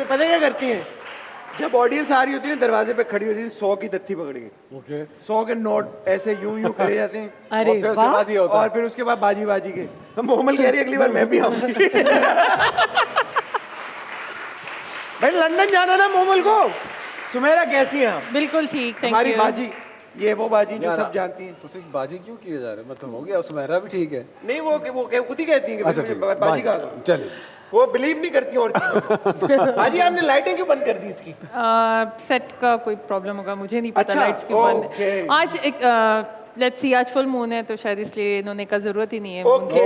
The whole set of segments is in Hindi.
पता है क्या करती हैं, जब ऑडियंस आ रही होती है ना, दरवाजे पे खड़ी होती है 100 की तत्थी पकड़ के, ओके 100 के नोट ऐसे यूं यूं करे जाते हैं। अरे और फिर उसके वाह, बाद ये होता और है फिर उसके बाद बाजी बाजी के तो मोमल कह रही है अगली बार मैं भी आऊंगी। भाई लंदन जाना ना मोमल को। सुमेरा कैसी हैं आप? बिल्कुल ठीक, थैंक हमारी यू। बाजी, ये वो बाजी जो यार, सब जानती हैं। तो सिर्फ बाजी क्यों किए जा रहे हैं? मतलब हो गया, सुमेरा भी ठीक है। नहीं वो खुद ही कहती हैं कि अच्छा मुझे ठीक है, बाजी का चलिए। वो बिलीव नहीं करती और चीज़ों में। बाजी आपने लाइटें क्यों बंद कर दी इसकी? सेट का कोई प्रॉब्म होगा, मुझे नहीं पता अच्छा, लाइट्स क्यों बंद ओके। है। आज एक लेट्स सी, आज फुल मून है तो शायद इसलिए इन्होंने का जरूरत ही नहीं है ओके,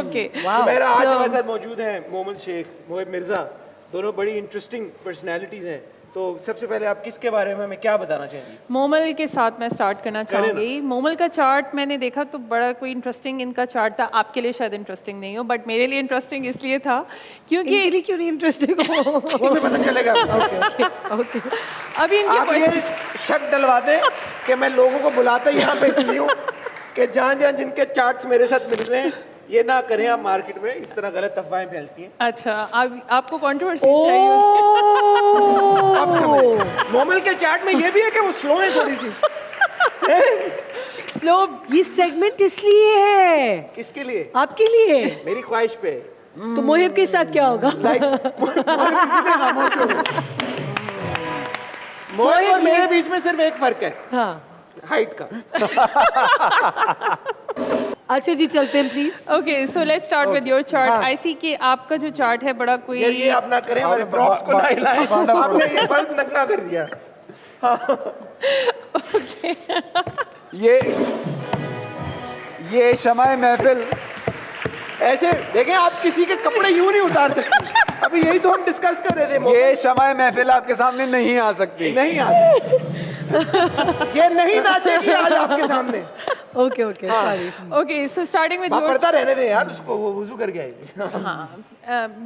ओके। सुमेरा आज So- हमारे साथ मौजूद हैं मोमल शेख, मोहिब मिर्जा, दोनों बड़ी इंटरेस्टिंग पर्सनालिटीज हैं। तो सबसे पहले आप किसके बारे में हमें क्या बताना चाहेंगे? मोमल के साथ मैं स्टार्ट करना करें ना। चाहूँगी। मोमल का चार्ट मैंने देखा तो बड़ा कोई इंटरेस्टिंग इनका चार्ट था। आपके लिए शायद इंटरेस्टिंग नहीं हो, बट मेरे लिए इंटरेस्टिंग इसलिए था क्योंकि इनके लिए क्यों नहीं इंटरेस्टिंग हो? तुम्हें पता चलेगा। ओके अभी इनके आप ये शक डलवा दें कि मैं लोगों को बुलाता यहाँ पे इसलिए हूँ कि जहाँ जहाँ जिनके चार्ट्स मेरे साथ मिल रहे हैं ये ना करें आप मार्केट में, इस तरह गलत अफवाहें फैलती हैं। अच्छा, आपको कंट्रोवर्सी चाहिए उसकी? आप समझ, मोमल के चार्ट में ये भी है कि वो स्लो है थोड़ी सी। स्लो ये सेगमेंट इसलिए है, किसके लिए? आपके लिए। मेरी ख्वाहिश पे। तो मोहिब के साथ क्या होगा? मोहिब और मेरे बीच में सिर्फ एक फर्क है, हाँ, हाइट का। अच्छा जी चलते हैं please. Okay, so let's start with your chart. हाँ। आई सी कि आपका जो चार्ट है बड़ा कोई ये आप ना करें, हमारे प्रॉप्स को ना हिलाएं। आपने ये बल्ब नंगा कर दिया। ये शमाए महफिल, ऐसे देखें, आप किसी के कपड़े यूं नहीं उतार सकते। अभी यही तो हम डिस्कस कर रहे थे। ये शमाए महफिल आपके सामने नहीं आ सकती। नहीं आ ये नहीं नाचेगी आज आपके सामने। Okay okay sorry. Okay, so starting with वहाँ योर पर्दा रहने दे यार उसको, वो वुजू करके आएगी। हाँ,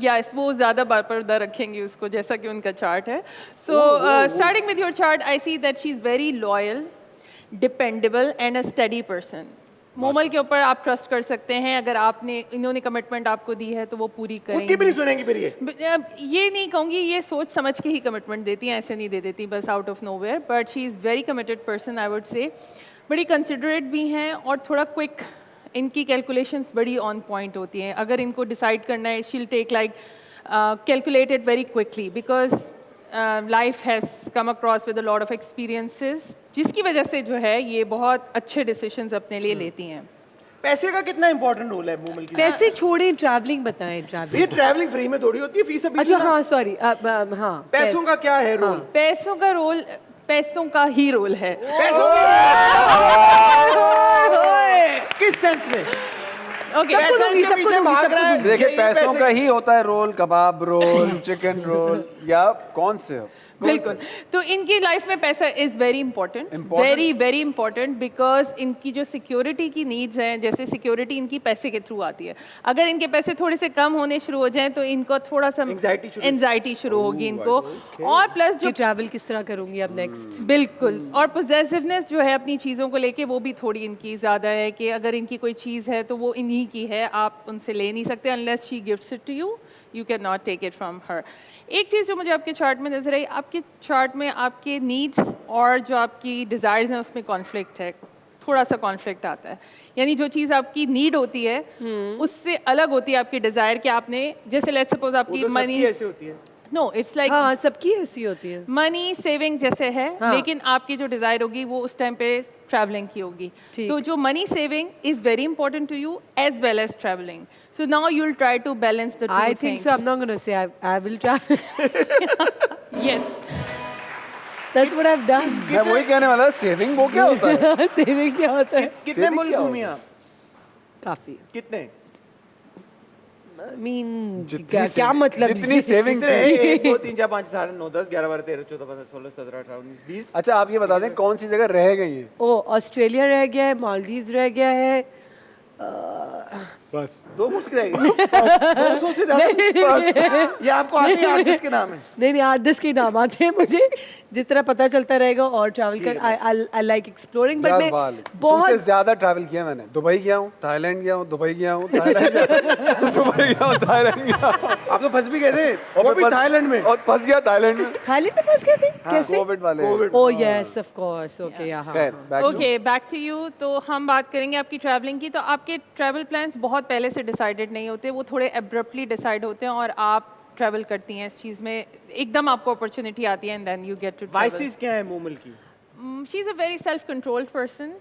यस, वो ज़्यादा पर्दा रखेंगी उसको जैसा कि उनका चार्ट है। So starting with your chart I see that she is very loyal, dependable and a study person. Momal के ऊपर आप ट्रस्ट कर सकते हैं। अगर आपने इन्होंने कमिटमेंट आपको दी है तो वो पूरी खुद की भी करेंगी। नहीं सुनेंगी फिर ये। ये नहीं कहूँगी, ये सोच समझ के ही कमिटमेंट देती हैं, ऐसे नहीं दे देती बस out of nowhere. But she is very committed person, I would say. बड़ी कंसिडरेट भी हैं और थोड़ा क्विक, इनकी कैलकुलेशंस बड़ी ऑन पॉइंट होती हैं। अगर इनको डिसाइड करना है, she'll take like calculate it very quickly because life has come across with a lot of experiences, जिसकी वजह से जो है ये बहुत अच्छे डिसीजंस अपने लिए लेती हैं। पैसे का कितना इंपॉर्टेंट रोल है मोमल की? पैसे छोड़ें, ट्रैवलिंग बताएं। ट्रैवलिंग, ये ट्रैवलिंग फ्री में थोड़ी होती है, फीस अभी। अच्छा हाँ सॉरी, हाँ पैसों का क्या है रोल? पैसों का रोल, पैसों का ही रोल है। पैसों किस सेंस में? ओके, पैसा इनके पीछे भाग रहा है। देखिए ये पैसों पैसे- का ही होता है रोल, कबाब रोल, चिकन रोल या कौन से हो? बिल्कुल। तो इनकी लाइफ में पैसा is very important, very very important, because इनकी जो सिक्योरिटी की नीड्स हैं, जैसे सिक्योरिटी इनकी पैसे के थ्रू आती है। अगर इनके पैसे थोड़े से कम होने शुरू हो जाएं तो इनको थोड़ा सा एंजाइटी शुरू होगी इनको। और प्लस जो कि ट्रैवल किस तरह करूंगी अब नेक्स्ट। बिल्कुल, और पोजेसिवनेस जो है अपनी चीज़ों को लेके, वो भी थोड़ी इनकी ज़्यादा है कि अगर इनकी कोई चीज़ है तो वो इन्हीं की है, आप उनसे ले नहीं सकते unless she gives it to you can not take it from her. एक चीज़ जो मुझे आपके चार्ट में नजर आई, आपके चार्ट में आपके नीड्स और जो आपकी डिज़ायर्स हैं उसमें कॉन्फ्लिक्ट है, थोड़ा सा कॉन्फ्लिक्ट आता है। यानी जो चीज़ आपकी नीड होती है उससे अलग होती है आपकी डिज़ायर, कि आपने जैसे लेट्स सपोज आपकी मनी, ऐसे होती है। नो इट्स लाइक हाँ सबकी ऐसी होती है। मनी सेविंग जैसे है, हाँ। लेकिन आपकी जो डिजायर होगी वो उस टाइम पे ट्रैवलिंग की होगी। ठीक। तो जो money saving is very important to you as well as travelling, so now you will try to balance the two I think so. I'm not going to say I will travel. Yes, That's what I've done. मैं वही कहने वाला, सेविंग वो क्या होता है? सेविंग क्या होता है? कितने Saving मुल्क क्या घूमी आप? काफी। कितने? I mean, जितनी क्या saving- क्या मतलब? जितनी सेविंग कितने? थी। 1 2 3 4 5 6 7 8 9 10 11 12 13 14 15 16 17 18 19 20। अच्छा आप ये बता दें कौन सी जगह रह गई है? ओ ऑस्ट्रेलिया रह गया है, मालदीव्स रह गया है, बस 2 मुश्किल रहेगी 200 से ज्यादा ये आपको आते हैं आर्टिस्ट के नाम है नहीं आर्टिस्ट के नाम आते हैं मुझे जिस तरह पता चलता रहेगा और ट्रैवल कर आई लाइक एक्सप्लोरिंग बट मैं तुमसे बहुत ज्यादा ट्रैवल किया मैंने। दुबई गया हूँ, थाईलैंड गया हूँ, दुबई गया हूँ, थाईलैंड गया हूँ, दुबई गया हूँ, थाईलैंड गया हूँ। आप तो फंस भी गए थे वो भी थाईलैंड में और फंस गया थाईलैंड में। थाईलैंड में फंस गए थे कैसे कोविड वाले। Oh yes of course okay यहाँ खैर, back to- okay back to you. तो हम बात करेंगे आपकी ट्रैवलिंग की। तो आपके ट्रैवल प्लान्स बहुत पहले से डिसाइडेड नहीं होते, वो थोड़े एब्रप्टली डिसाइड होते हैं और आप ट्रैवल करती हैं इस चीज़ में, एकदम आपको अपॉर्चुनिटी आती है and then you get to travel. Vices क्या है मोमल की she is a very self controlled person.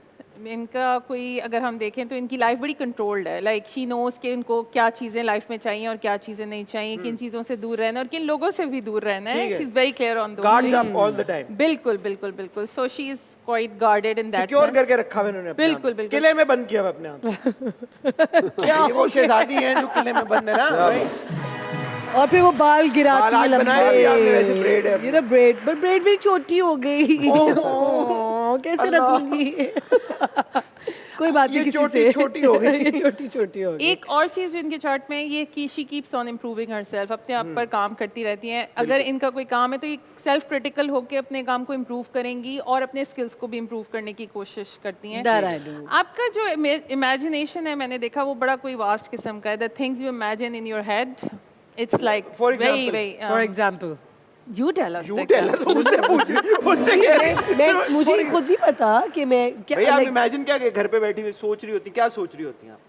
इनका कोई अगर हम देखें तो इनकी लाइफ बड़ी कंट्रोल्ड है। लाइक शी नोज़ कि उनको क्या चीज़ें लाइफ में चाहिए और क्या चीज़ें नहीं चाहिए, किन चीज़ों से दूर रहना है और किन लोगों से भी दूर रहना है। She is very clear on those guards up all the time बिल्कुल बिल्कुल बिल्कुल। So she is quite guarded in that secure करके रखा हुआ इन्होंने अपने आप। बिल्कुल, बिल्कुल। किले में बंद किया हुआ अपने आप क्या वो शहजादी है जो किले में बंद है ना भाई। और फिर वो बाल गिराती बाल है आज बनाए भी आपने वैसे braid है। ये ना ब्रेड बट ब्रेड भी छोटी हो गई कैसे रखूंगी कोई बात नहीं ये किसी छोटी- से छोटी हो गई। ये छोटी हो गई एक और चीज़ जो इनके चार्ट में है, ये कि she keeps on improving herself, अपने आप पर काम करती रहती हैं। अगर इनका कोई काम है तो ये सेल्फ क्रिटिकल होकर अपने काम को इम्प्रूव करेंगी और अपने स्किल्स को भी इम्प्रूव करने की कोशिश करती हैं। That I do. आपका जो इमेजिनेशन है मैंने देखा वो बड़ा कोई वास्ट किस्म का है। The things you imagine in your head it's like For very example? Very for example you tell us You tell us, मुझसे पूछ मुझसे कह रही है। मैं मुझे खुद नहीं पता कि मैं क्या भैया आप like, इमेजिन क्या कि घर पे बैठी हुई सोच रही होती क्या सोच रही होती हैं आप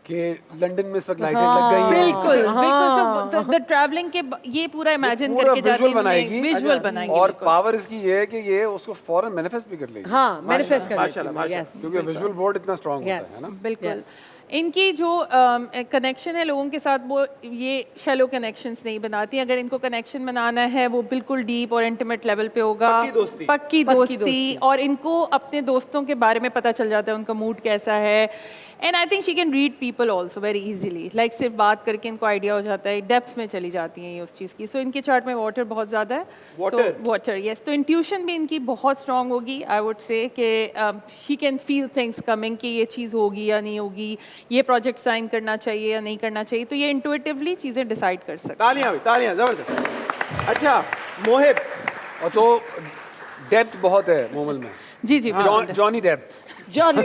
कि लंदन में इस वक्त लाइटें लग गई हैं। बिल्कुल हाँ। बिल्कुल। द ट्रैवलिंग के ये पूरा इमेजिन पूरा करके जाती visual है, बनाएगी। विजुअल बनाएगी और बिल्कुल। पावर इसकी ये है कि ये उसको फौरन मैनिफेस्ट भी कर लेगी। हाँ मैनिफेस्ट कर माशाल्लाह, लेती हूँ माशाल्लाह। यस क्योंकि विजुअल बोर्ड इतना स्ट्रांग होता Yes. है ना। बिल्कुल। Yes. इनकी जो कनेक्शन है लोगों के साथ वो ये शैलो कनेक्शंस नहीं बनाती। अगर इनको कनेक्शन बनाना है वो बिल्कुल डीप और इंटीमेट लेवल पे होगा। पक्की दोस्ती। पक्की दोस्ती और इनको अपने दोस्तों के बारे में पता चल जाता है उनका मूड कैसा है। And I think she can read people also very easily. Like सिर्फ बात करके इनको आइडिया हो जाता है, डेप्थ में चली जाती हैं ये उस चीज़ की। सो इनके चार्ट में वाटर बहुत ज़्यादा है। Water? Water yes. तो इंट्यूशन भी इनकी बहुत स्ट्रांग होगी। आई वुड से कि she can feel things coming कि ये चीज़ होगी या नहीं होगी, ये प्रोजेक्ट साइन करना चाहिए या नहीं करना चाहिए। तो ये इंटुइटिवली चीज़ें डिसाइड कर सकते तालियां भी तालियां जबरदस्त। अच्छा मोहिब और तो डेप्थ बहुत है मोमल में। जी जी Johnny Depp. John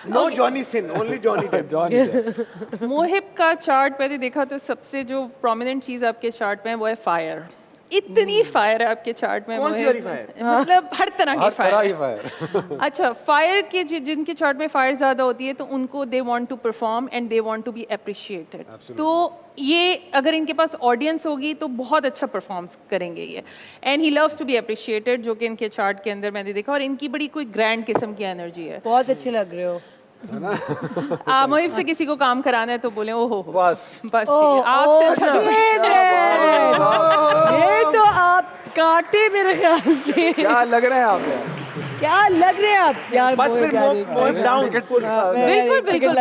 no Johnny Sins only Johnny Depp Johnny Depp. Mohib का चार्ट मैंने देखा तो सबसे जो प्रोमिनेंट चीज़ आपके चार्ट में है वो है फायर। इतनी फायर है आपके चार्ट में कौन सी मोहिब। वाली fire? मतलब हर तरह की हर तरह की फायर। फायर। अच्छा फायर के जिनके चार्ट में फायर ज़्यादा होती है तो उनको they want to perform and they want to be appreciated. तो ये अगर इनके पास ऑडियंस होगी तो बहुत अच्छा परफॉर्म करेंगे ये। And he loves to be appreciated जो कि इनके चार्ट के अंदर मैंने देखा। और इनकी बड़ी कोई ग्रैंड किस्म की एनर्जी है। बहुत अच्छे लग रहे हो मोहिब से किसी को काम कराना है तो बोले ओहो बस। बस आपसे अच्छा तो- ये तो आप काटे मेरे ख्याल से क्या लग रहे हैं आप यार? क्या लग रहे हैं आप यार बस फिर मोहिब डाउन बिल्कुल बिल्कुल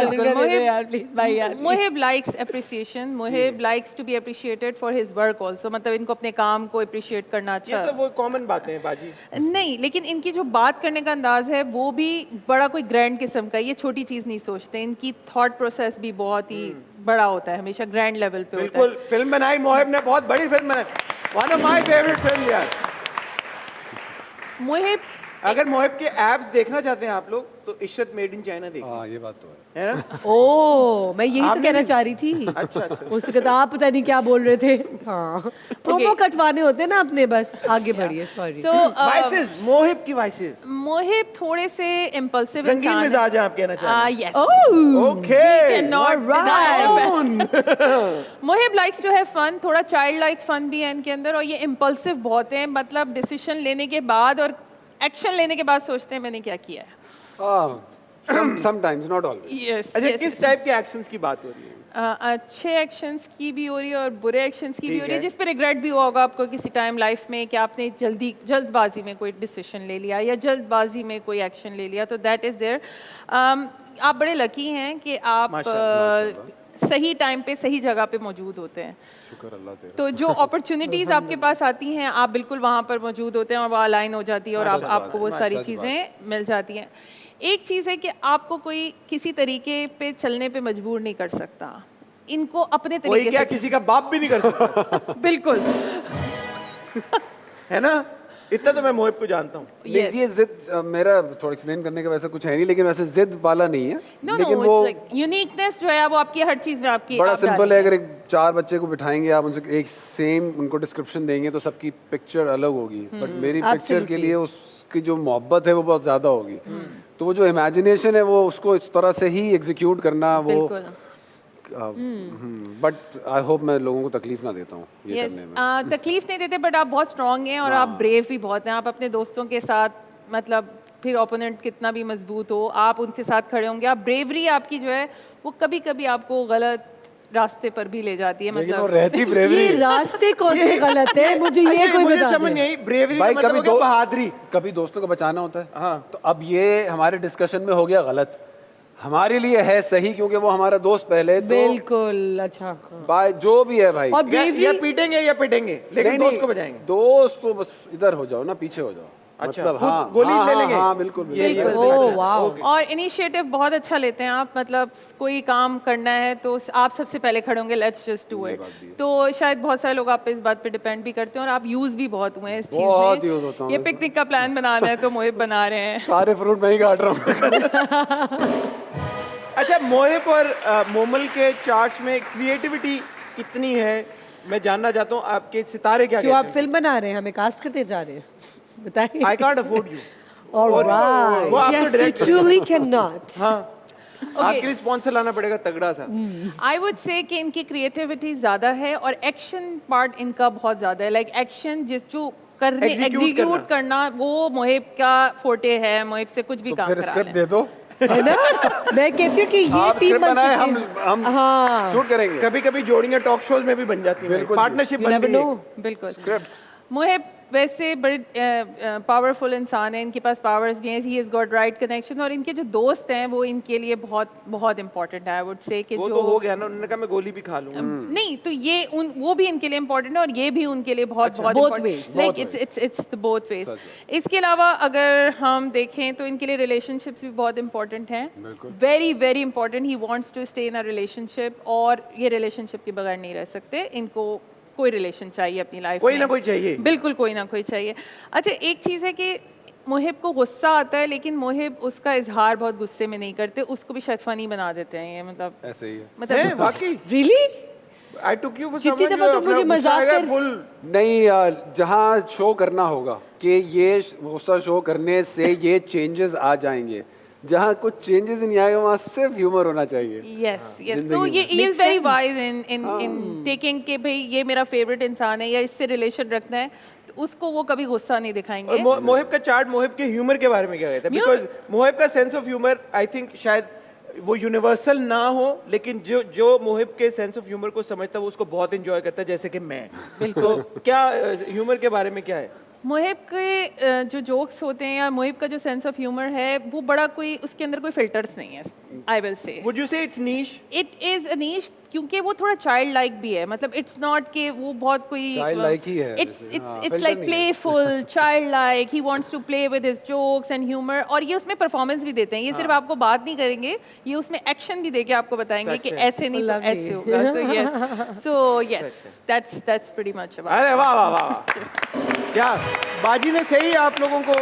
यार प्लीज भाई यार Mohib likes appreciation. Mohib likes to be appreciated for his work also. मतलब इनको अपने काम को अप्रिशिएट करना अच्छा ये तो वो कॉमन बातें हैं बाजी नहीं, लेकिन इनकी जो बात करने का अंदाज है वो भी बड़ा कोई ग्रैंड किस्म का। ये छोटी चीज़ नहीं सोचते। इनकी थॉट प्रोसेस भी बहुत ही बड़ा होता है, हमेशा ग्रैंड लेवल पे होता है। बिल्कुल फिल्म बनाई मोहिब ने बहुत बड़ी फिल्म बनाई one of my favourite film यार मोहिब अगर मोहिब के एब्स देखना चाहते हैं आप लोग तो इशरत मेड इन चाइना देखिए हाँ ये बात तो है। है ना ओ मैं यही तो आपने कहना भी- चाह रही थी अच्छा अच्छा उससे कहता आप पता नहीं क्या बोल रहे थे हाँ प्रोमो कटवाने होते हैं ना अपने बस आगे बढ़िए सॉरी सो वाइसेस मोहिब की वाइसेस मोहिब थोड़े से इम्पल्सिव रंगीन इंसान मिजाज है आप कहना चाह रहे हैं yes okay Mohib likes to have fun. थोड़ा चाइल्ड लाइक फन भी है इनके अंदर और ये इम्पल्सिव बहुत है। मतलब डिसीजन लेने के बाद और एक्शन लेने के बाद सोचते हैं मैंने क्या किया है। Sometimes not always. यस अच्छा किस टाइप के एक्शंस की बात हो रही है अच्छे एक्शंस की भी हो रही है और बुरे एक्शंस की भी ठीक हो रही है है। जिस पे रिग्रेट भी हुआ होगा आपको किसी टाइम लाइफ में कि आपने जल्दबाजी में कोई डिसीजन ले लिया या जल्दबाजी में कोई एक्शन ले लिया। तो दैट इज़ देयर। आप बड़े लकी हैं कि आप सही टाइम पे सही जगह पे मौजूद होते हैं। शुक्र अल्लाह तेरा। तो जो अपॉर्चुनिटीज़ आपके पास आती हैं आप बिल्कुल वहाँ पर मौजूद होते हैं और वो अलाइन हो जाती है और आपको वो सारी चीज़ें मिल जाती हैं। एक चीज़ है कि आपको कोई किसी तरीके पे चलने पे मजबूर नहीं कर सकता, इनको अपने कोई तरीके क्या से किसी का बाप भी नहीं कर सकता बिल्कुल है ना, इतना तो मैं मोहिब को जानता हूँ। Yes. ये जिद मेरा थोड़ा एक्सप्लेन करने का वैसा कुछ है नहीं, लेकिन वैसे जिद वाला नहीं है। नो लेकिन नो वो इट्स लाइक यूनिकनेस जो है वो आपकी हर चीज़ में आपकी बड़ा आप सिंपल है। डालेंगे। अगर एक 4 बच्चे को बिठाएंगे आप, उनसे एक सेम उनको डिस्क्रिप्शन देंगे तो सबकी पिक्चर अलग होगी, बट मेरी पिक्चर के लिए उसकी जो मोहब्बत है वो बहुत ज़्यादा होगी। तो वो जो इमेजिनेशन है वो उसको इस तरह से ही एग्जीक्यूट करना वो, बिल्कुल बट आई होप मैं लोगों को तकलीफ ना देता हूँ ये यस करने में। तकलीफ नहीं देते बट आप बहुत स्ट्रांग हैं और आप ब्रेव भी बहुत हैं। आप अपने दोस्तों के साथ मतलब फिर ओपोनेंट कितना भी मजबूत हो आप उनके साथ खड़े होंगे। आप ब्रेवरी आपकी जो है वो कभी कभी आपको गलत रास्ते पर भी ले जाती है। लेकिन वो मतलब रहती ब्रेवरी ये रास्ते कौन से गलत है, मुझे ये कोई मुझे बता समझ दे। नहीं आई, ब्रेवरी भाई का मतलब कभी हो गया बहादुरी। कभी दोस्तों को बचाना होता है। हाँ। तो अब ये हमारे डिस्कशन में हो गया गलत, हमारे लिए है सही क्योंकि वो हमारा दोस्त पहले तो बिल्कुल अच्छा। भाई जो भी है भाई। और या bravery- पीटेंगे या पिटेंगे, लेकिन दोस्त को बजाएंगे। दोस्त तो बस इधर हो जाओ ना, पीछे हो जाओ। अच्छा, मतलब खुद हाँ गोली हाँ, ले लेंगे? हाँ बिल्कुल ये बिल्कुल। Oh wow. और इनिशिएटिव बहुत अच्छा लेते हैं आप। मतलब कोई काम करना है तो आप सबसे पहले खड़े होंगे, लेट्स जस्ट डू इट। तो शायद बहुत सारे लोग आप पे इस बात पे डिपेंड भी करते हैं और आप यूज भी बहुत हुए हैं इस बहुत चीज use होता में। हूँ ये मैं। पिकनिक का प्लान बनाना है तो मोहिब बना रहे हैं। सारे फ्रूट मैं ही काट रहा हूँ। अच्छा, मोहिब और मोमल के चार्ट्स में क्रिएटिविटी कितनी है, मैं जानना चाहता हूँ। आपके सितारे क्या क्यों आप कहते फिल्म बना रहे हैं, हमें कास्ट करते जा रहे हैं, बताइए। हैं? I can't afford you. Alright, वो आपको yes you direct truly can not. हाँ, आपके लिए स्पॉन्सर लाना पड़ेगा तगड़ा सा। आई वुड से कि इनकी क्रिएटिविटी ज़्यादा है और एक्शन पार्ट इनका बहुत ज़्यादा है। लाइक एक्शन जिस जो करने Execute एग्जीक्यूट करना वो मोहिब का फोर्टे है। मोहिब से कुछ भी काम फिर करा स्क्रिप्ट लें। दे दो, है ना, मैं कहती हूँ कि ये आप टीम स्क्रिप्ट बन बनाए, सकती हम है। हाँ, शूट करेंगे। कभी कभी जोड़ियां टॉक शोज में भी बन जाती हैं, बिल्कुल। पार्टनरशिप you बन never गई है। know। बिल्कुल। मोहिब वैसे बड़े पावरफुल इंसान है, इनके पास पावर्स भी हैं, he is got right connection. और इनके जो दोस्त हैं वो इनके लिए बहुत बहुत इंपॉर्टेंट है। आई वुड से कि वो जो तो हो गया ना, उन्होंने कहा मैं गोली भी खा लूंगा। नहीं तो ये वो भी इनके लिए इम्पोर्टेंट है और ये भी उनके लिए बहुत बहुत Both ways। Like it's the both ways. इसके अलावा अगर हम देखें तो इनके लिए रिलेशनशिप्स भी बहुत इंपॉर्टेंट हैं। Very very important. He wants to stay in a relationship और ये रिलेशनशिप के बगैर नहीं रह सकते। इनको कोई रिलेशन चाहिए अपनी लाइफ में, कोई ना कोई चाहिए। बिल्कुल कोई ना कोई चाहिए। अच्छा, एक चीज़ है कि मोहिब को गुस्सा आता है लेकिन मोहिब उसका इजहार बहुत गुस्से में नहीं करते, उसको भी शायद फनी बना देते हैं। ये मतलब ऐसे ही है। हैं, मतलब वाकई really I took you for जितनी दफा तो मुझे मजाक कर फुल। नहीं जहाँ शो करना होगा कि ये गुस्सा शो करने से ये चेंजेस आ जाएंगे, जहाँ कुछ चेंजेस नहीं आएगा वहाँ सिर्फ ह्यूमर होना चाहिए। Yes yes. जिंदगी तो में। ये is very wise in taking के भाई ये मेरा फेवरेट इंसान है या इससे रिलेशन रखना है तो उसको वो कभी गुस्सा नहीं दिखाएंगे। और मोहिब का चार्ट मोहिब के ह्यूमर के बारे में क्या कहता है? बिकॉज मोहिब का sense of humour I think शायद वो यूनिवर्सल ना हो, लेकिन जो मोहिब के सेंस ऑफ ह्यूमर को समझता है वो उसको बहुत एंजॉय करता है, जैसे कि मैं। तो क्या ह्यूमर के बारे में क्या है? मोहिब के जो जोक्स होते हैं या मोहिब का जो सेंस ऑफ ह्यूमर है वो बड़ा कोई उसके अंदर कोई फिल्टर्स नहीं है। I will say would you say it's niche? It is a niche क्योंकि वो थोड़ा चाइल्ड लाइक भी है। मतलब इट्स नॉट कि वो बहुत कोई Childlike ही है इट्स जैसे, हाँ, इट्स filter लाइक नहीं है। Playful child like. He wants to play with his jokes and humour और ये उसमें परफॉर्मेंस भी देते हैं। ये सिर्फ आपको बात नहीं करेंगे, ये उसमें एक्शन भी देके आपको बताएंगे कि ऐसे नहीं तो Lovely। ऐसे होगा। So yes that's pretty much about. अरे वाह वाह वाह वाह। क्या बाजी ने सही आप लोगों को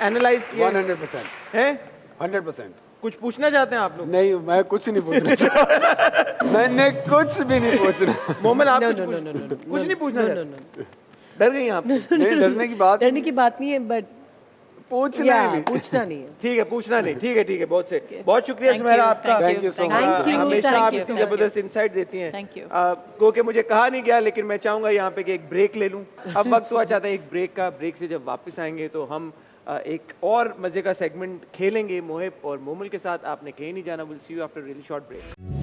एनालाइज किया 100%। है? 100%। कुछ पूछना चाहते हैं आप लोग? नहीं, मैं कुछ नहीं पूछना। मैंने कुछ भी नहीं पूछना। मोमल आप No, कुछ no, पूछ- no, no, no, कुछ नहीं पूछना चाहते? डर गई आप? नहीं, डरने की बात डरने की बात नहीं है, बट पूछना ही नहीं। पूछना नहीं है। ठीक है, पूछना नहीं। ठीक है बहुत से बहुत शुक्रिया सुमेरा आपका। Thank you so much। Thank you, हमेशा thank आप you, इतनी thank you। जबरदस्त इंसाइट देती हैं। Thank you। क्योंकि मुझे कहा नहीं गया, लेकिन मैं चाहूंगा यहाँ पे कि एक ब्रेक ले लूं। अब वक्त हुआ चाहता है एक ब्रेक का। ब्रेक से जब वापस आएंगे तो हम एक और मजे का सेगमेंट खेलेंगे मोहिब और मोमल के साथ। आपने कहीं नहीं जाना। Will see you after really short break.